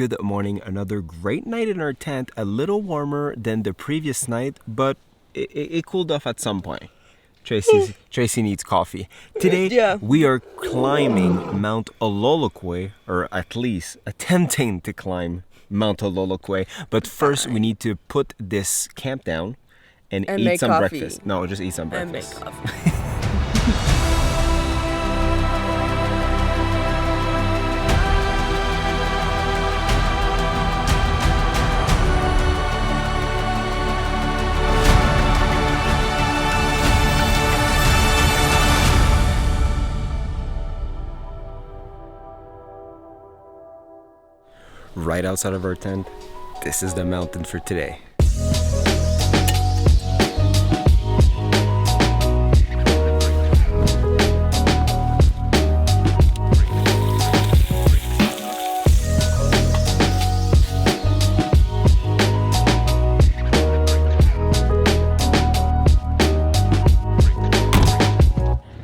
good morning. Another great night in our tent, a little warmer than the previous night, but it cooled off at some point. Tracy needs coffee. Today, we are climbing Mount Ololokwe, or at least attempting to climb Mount Ololokwe. But first, we need to put this camp down and eat some breakfast. No, just eat some breakfast. And make coffee. Right outside of our tent, this is the mountain for today.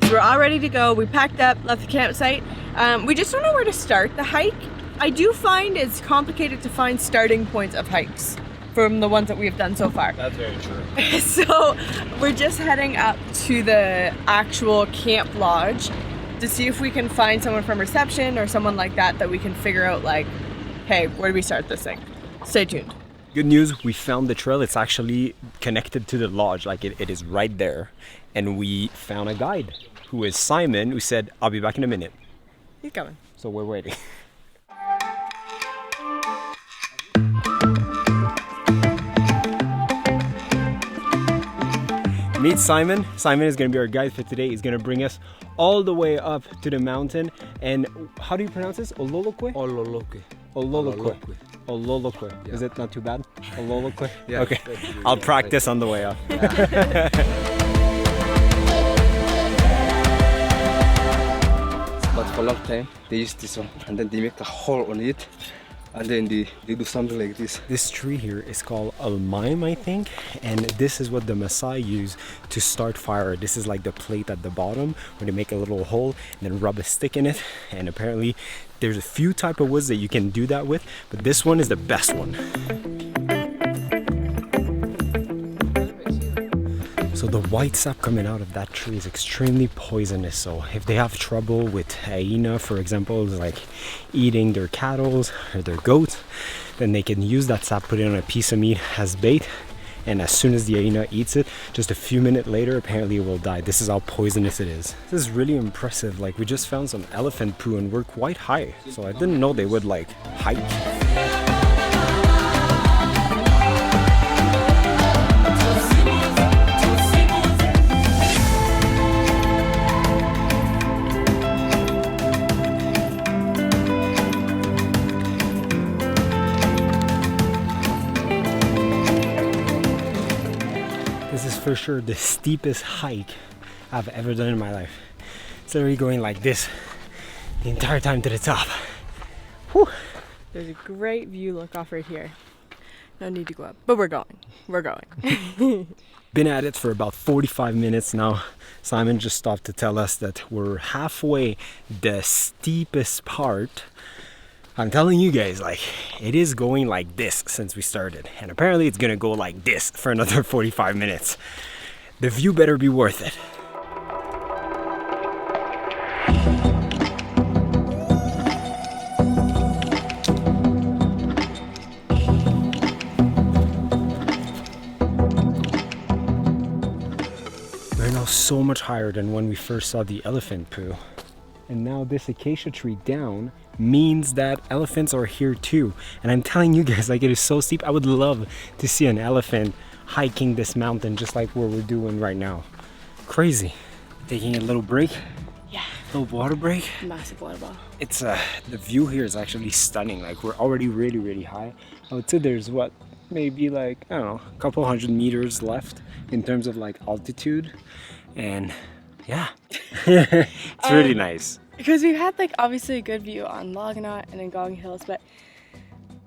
So we're all ready to go. We packed up, left the campsite. We just don't know where to start the hike. I do find it's complicated to find starting points of hikes from the ones that we've done so far. That's very true. So we're just heading up to the actual camp lodge to see if we can find someone from reception or someone like that we can figure out like, hey, where do we start this thing? Stay tuned. Good news, we found the trail. It's actually connected to the lodge, like it is right there. And we found a guide who is Simon, who said, I'll be back in a minute. He's coming. So we're waiting. Meet Simon. Simon is going to be our guide for today. He's going to bring us all the way up to the mountain. And how do you pronounce this? Ololokwe? Ololokwe. Ololokwe. Ololokwe. Yeah. Is it not too bad? Ololokwe? Yeah. Okay. I'll practice on the way up. But for a long time, they use this one and then they make a hole on it. And then they do something like this. This tree here is called almaim, I think, and this is what the Maasai use to start fire. This is like the plate at the bottom where they make a little hole and then rub a stick in it. And apparently there's a few type of woods that you can do that with, but this one is the best one. So the white sap coming out of that tree is extremely poisonous. So if they have trouble with hyena, for example, like eating their cattle or their goats, then they can use that sap, put it on a piece of meat as bait. And as soon as the hyena eats it, just a few minutes later, apparently it will die. This is how poisonous it is. This is really impressive. Like, we just found some elephant poo and we're quite high. So I didn't know they would like hike. This is for sure the steepest hike I've ever done in my life. It's literally going like this the entire time to the top. Whew. There's a great view look off right here. No need to go up, but we're going. We're going. Been at it for about 45 minutes now. Simon just stopped to tell us that we're halfway the steepest part. I'm telling you guys, like, it is going like this since we started. And apparently it's gonna go like this for another 45 minutes. The view better be worth it. We're now so much higher than when we first saw the elephant poo. And now this acacia tree down means that elephants are here too. And I'm telling you guys, like, it is so steep. I would love to see an elephant hiking this mountain just like where we're doing right now. Crazy. Taking a little break. Yeah. Little water break. Massive water bottle. It's the view here is actually stunning. Like, we're already really high. I would say there's what, maybe like, I don't know, a couple 100 meters left in terms of like altitude. And yeah, it's really nice. Because we've had like obviously a good view on Loganot and Ngong Hills, but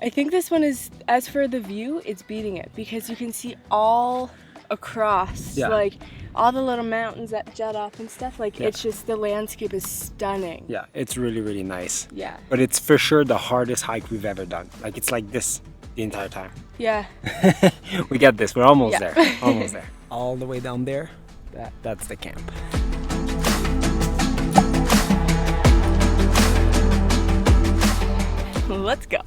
I think this one is, as for the view, it's beating it because you can see all across, Yeah. like all the little mountains that jut up and stuff. Like Yeah. it's just, the landscape is stunning. Yeah, it's really, really nice. Yeah. But it's for sure the hardest hike we've ever done. Like it's like this the entire time. Yeah. We got this. We're almost Yeah. there. Almost there. All the way down there. That's the camp. Let's go.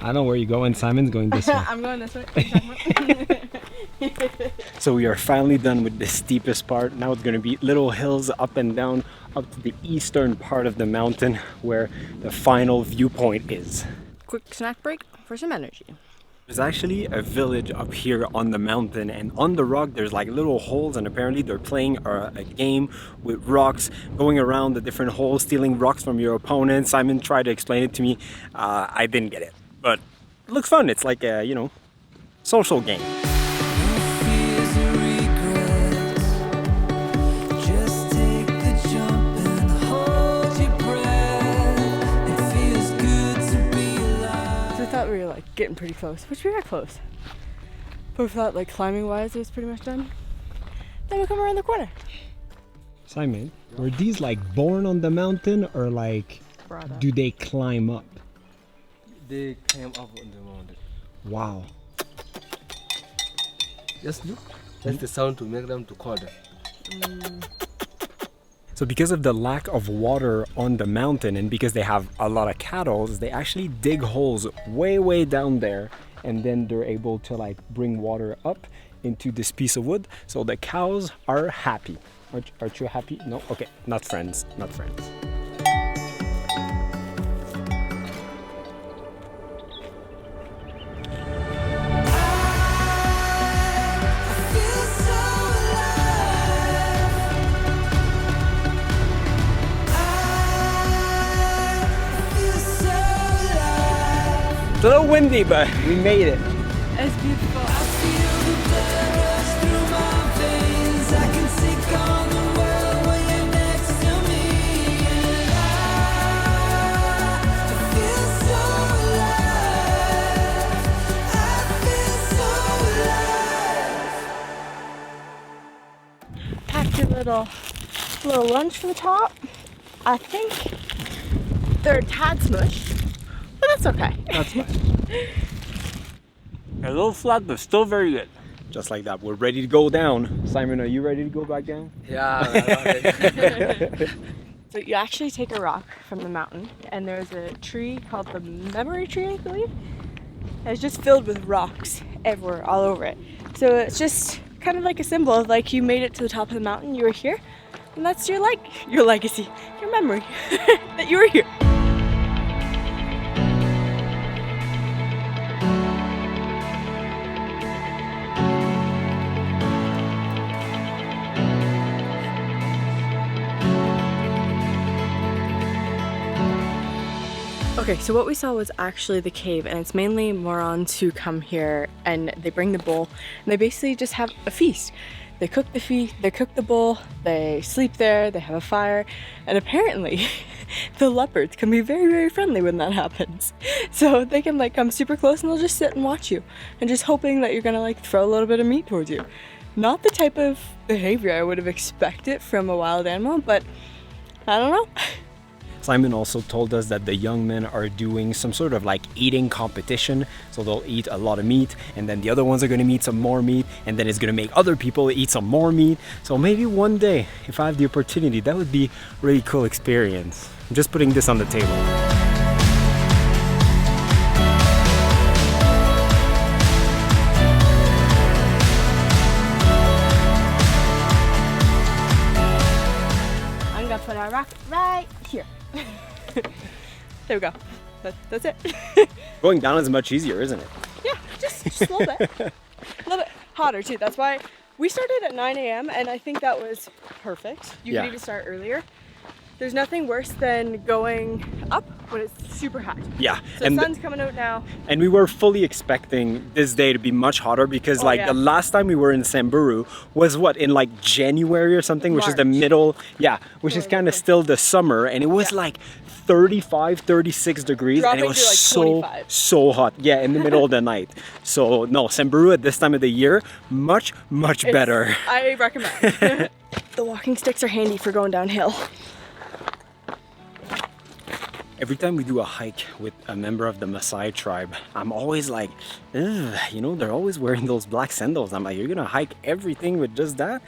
I know where you're going. Simon's going this way. I'm going this way. So we are finally done with the steepest part. Now it's going to be little hills up and down up to the eastern part of the mountain where the final viewpoint is. Quick snack break for some energy. There's actually a village up here on the mountain, and on the rock there's like little holes, and apparently they're playing a game with rocks, going around the different holes, stealing rocks from your opponent. Simon tried to explain it to me. I didn't get it, but it looks fun. It's like a, you know, social game. I thought we were like getting pretty close, which we are close. But we thought like climbing wise it was pretty much done. Then we come around the corner. Simon, were these like born on the mountain, or like do they climb up? They came up on the mountain. Wow. Just look. That's the sound to make them to call them. So because of the lack of water on the mountain, and because they have a lot of cattle, they actually dig holes way down there, and then they're able to like bring water up into this piece of wood. So the cows are happy. Aren't you happy? No? Okay, not friends, not friends. It's a little windy, but we made it. It's beautiful. Packed a little lunch for the top. I think they're a tad smushed, but that's okay. That's fine. A little flat, but still very good. Just like that, we're ready to go down. Simon, are you ready to go back down? Yeah. So you actually take a rock from the mountain, and there's a tree called the memory tree, I believe. And it's just filled with rocks everywhere, all over it. So it's just kind of like a symbol of like you made it to the top of the mountain, you were here, and that's your legacy, your memory that you were here. Okay, so what we saw was actually the cave, and it's mainly morons who come here and they bring the bowl and they basically just have a feast. They cook the bowl, they sleep there, they have a fire, and apparently the leopards can be very friendly when that happens. So they can like come super close and they'll just sit and watch you and just hoping that you're gonna like throw a little bit of meat towards you. Not the type of behavior I would have expected from a wild animal, but I don't know. Simon also told us that the young men are doing some sort of like eating competition. So they'll eat a lot of meat, and then the other ones are going to eat some more meat, and then it's going to make other people eat some more meat. So maybe one day, if I have the opportunity, that would be a really cool experience. I'm just putting this on the table. I'm gonna put our rock right here. There we go. That's it. Going down is much easier, isn't it? Yeah, just a little bit. A little bit hotter too. That's why we started at 9 a.m. and I think that was perfect. You could even start earlier. There's nothing worse than going up when it's super hot. Yeah. So the sun's coming out now. And we were fully expecting this day to be much hotter because the last time we were in Samburu was what, in like January or something, which is the middle, which is kind of still the summer, and it was like 35, 36 degrees, and it Dropping was to, like, so 25. so hot. Yeah, in the middle of the night. So no, Samburu at this time of the year, much better. I recommend. The walking sticks are handy for going downhill. Every time we do a hike with a member of the Maasai tribe, I'm always like, ugh, you know, they're always wearing those black sandals. I'm like, you're gonna hike everything with just that?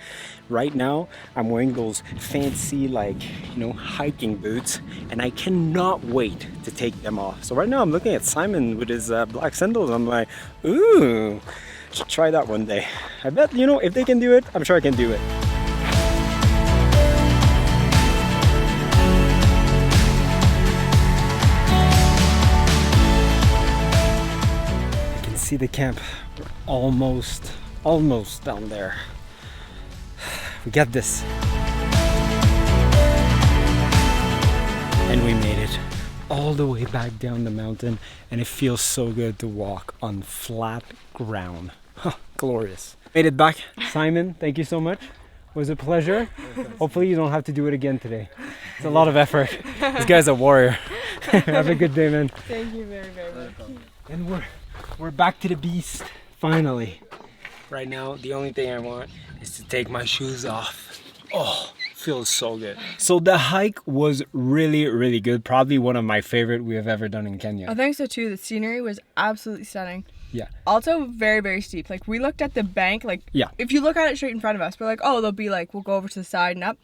Right now, I'm wearing those fancy, like, you know, hiking boots, and I cannot wait to take them off. So right now, I'm looking at Simon with his black sandals. I'm like, ooh, should try that one day. I bet, you know, if they can do it, I'm sure I can do it. See the camp. We're almost down there. We got this. And we made it all the way back down the mountain, and it feels so good to walk on flat ground. Huh, glorious. Made it back. Simon, thank you so much. It was a pleasure. Hopefully you don't have to do it again today. It's a lot of effort. This guy's a warrior. Have a good day, man. Thank you very much. And we're back to the beast, finally. Right now, the only thing I want is to take my shoes off. Oh, feels so good. So the hike was really good. Probably one of my favorite we have ever done in Kenya. I think so too. The scenery was absolutely stunning. Yeah. Also very steep. Like, we looked at the bank, like, Yeah. if you look at it straight in front of us, we're like, oh, they'll be like, we'll go over to the side and up.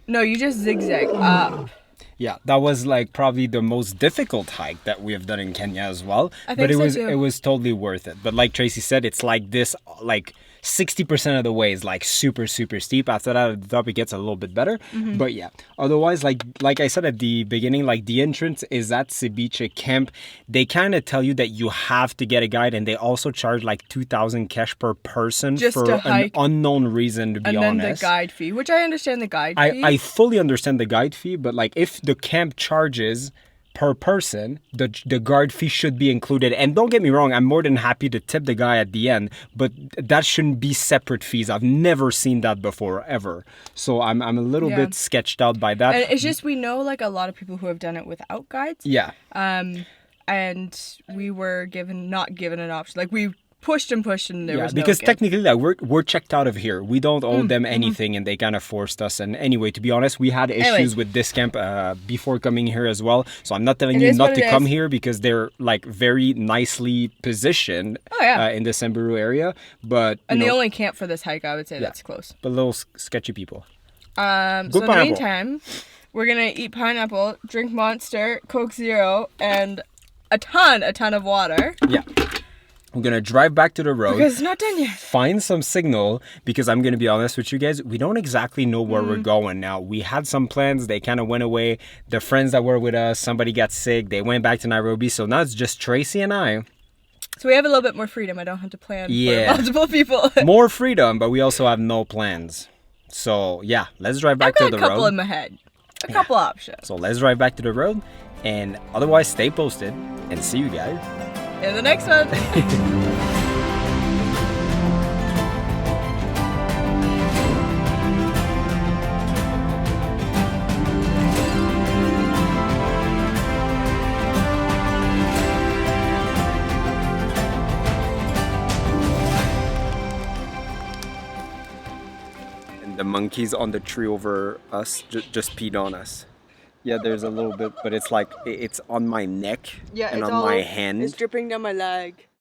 No, you just zigzag up. Yeah, that was like probably the most difficult hike that we have done in Kenya as well. I think But so too. it was totally worth it. But like Tracy said, it's like this, like 60% of the way is like super steep. After that, at the top it gets a little bit better. But yeah, otherwise, like I said at the beginning, like the entrance is at Sabache Camp. They kind of tell you that you have to get a guide, and they also charge like 2,000 cash per person Just for to an hike. unknown reason, to be And then honest. the guide fee, which I understand the guide fee. I fully understand the guide fee, but like if the camp charges per person, the guard fee should be included. And don't get me wrong, I'm more than happy to tip the guy at the end, but that shouldn't be separate fees. I've never seen that before, ever. So I'm a little bit sketched out by that. And it's just, we know like a lot of people who have done it without guides. Yeah. And we were not given an option. Like, we pushed and there was no because guide. technically, like, we're checked out of here. We don't owe them anything, and they kind of forced us. And anyway, to be honest, we had issues with this camp before coming here as well. So I'm not telling you not to come here, because they're like very nicely positioned in the Samburu area. But the only camp for this hike, I would say, that's close. But little sketchy people. So in the meantime, we're gonna eat pineapple, drink Monster, Coke Zero, and a ton of water. Yeah. I'm gonna drive back to the road. Because it's not done yet. Find some signal, because I'm gonna be honest with you guys, we don't exactly know where we're going now. We had some plans, they kind of went away. The friends that were with us, somebody got sick, they went back to Nairobi, so now it's just Tracy and I. So we have a little bit more freedom. I don't have to plan for multiple people. More freedom, but we also have no plans. So yeah, let's drive back to the road. I've got a couple in my head. A couple options. So let's drive back to the road, and otherwise stay posted, and see you guys in the next one. And the monkeys on the tree over us just peed on us. Yeah, there's a little bit, but it's like, it's on my neck and on my hand. It's dripping down my leg.